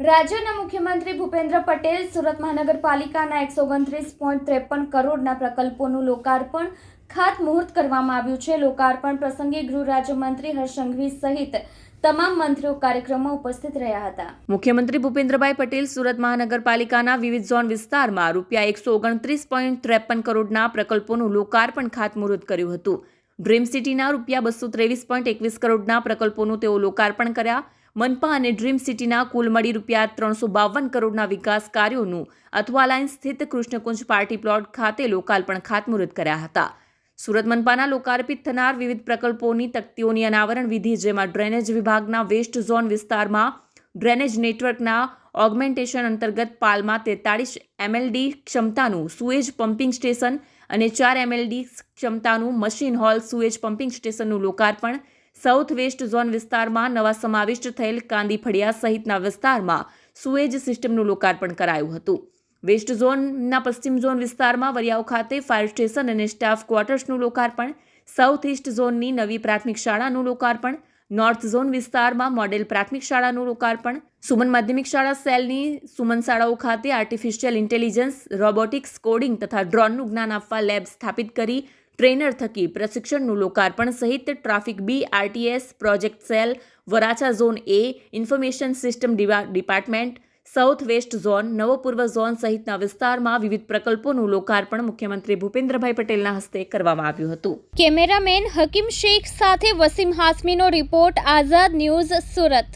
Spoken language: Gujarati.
રાજ્યના મુખ્યમંત્રી ભૂપેન્દ્ર પટેલ સુરત મહાનગરપાલિકાના 129.53 કરોડના પ્રકલ્પોનું લોકાર્પણ ખાતમુહૂર્ત કરવામાં આવ્યું છે. લોકાર્પણ પ્રસંગે ગૃહ રાજ્યમંત્રી હર્ષ સંઘવી સહિત તમામ મંત્રીઓ કાર્યક્રમમાં ઉપસ્થિત રહ્યા હતા. મુખ્યમંત્રી ભૂપેન્દ્રભાઈ પટેલ સુરત મહાનગરપાલિકાના વિવિધ ઝોન વિસ્તારમાં રૂપિયા 129.53 કરોડના પ્રકલ્પોનું લોકાર્પણ ખાતમુહૂર્ત કર્યું હતું. ડ્રીમ સિટીના રૂપિયા 223.21 કરોડના પ્રકલ્પોનું તેઓ લોકાર્પણ કર્યા. મનપા અને ડ્રીમ સિટીના કુલ મળી રૂપિયા 352 કરોડના વિકાસ કાર્યોનું અથવા લાઇન સ્થિત કૃષ્ણકુંજ પાર્ટી પ્લોટ ખાતે લોકાર્પણ ખાતમુહૂર્ત કર્યા હતા. સુરત મનપાના લોકાર્પિત થનાર વિવિધ પ્રકલ્પોની તકતીઓની અનાવરણ વિધિ, જેમાં ડ્રેનેજ વિભાગના વેસ્ટ ઝોન વિસ્તારમાં ડ્રેનેજ નેટવર્કના ઓગમેન્ટેશન અંતર્ગત પાલમાં 43 MLD ક્ષમતાનું સુએજ પમ્પિંગ સ્ટેશન અને 4 MLD ક્ષમતાનું મશીન હોલ સુએજ પમ્પિંગ સ્ટેશનનું લોકાર્પણ, સાઉથ વેસ્ટ ઝોન વિસ્તારમાં નવા સમાવિષ્ટ થયેલ કાંદી ફળિયા સહિતના વિસ્તારમાં સુએજ સિસ્ટમનું લોકાર્પણ કરાયું હતું. વેસ્ટ ઝોનના પશ્ચિમ ઝોન વિસ્તારમાં વરિયાવ ખાતે ફાયર સ્ટેશન અને સ્ટાફ ક્વાર્ટર્સનું લોકાર્પણ, સાઉથ ઇસ્ટ ઝોનની નવી પ્રાથમિક શાળાનું લોકાર્પણ, નોર્થ ઝોન વિસ્તારમાં મોડેલ પ્રાથમિક શાળાનું લોકાર્પણ, સુમન માધ્યમિક શાળા સેલની સુમન શાળાઓ ખાતે આર્ટિફિશિયલ ઇન્ટેલિજન્સ, રોબોટિક્સ, કોડિંગ તથા ડ્રોનનું જ્ઞાન આપવા લેબ સ્થાપિત કરી ટ્રેનર થકી પ્રશિક્ષણનું લોકાર્પણ સહિત traffic BRTS project cell, Varachha zone A, information system department, south west zone, નવો પૂર્વ ઝોન સહિતના વિસ્તારમાં વિવિધ પ્રકલ્પોનું લોકાર્પણ મુખ્યમંત્રી ભૂપેન્દ્રભાઈ પટેલના હસ્તે કરવામાં આવ્યું હતું. કેમેરામેન હકીમ શેખ સાથે વસીમ હાસમીનો રિપોર્ટ, આઝાદ ન્યૂઝ, સુરત.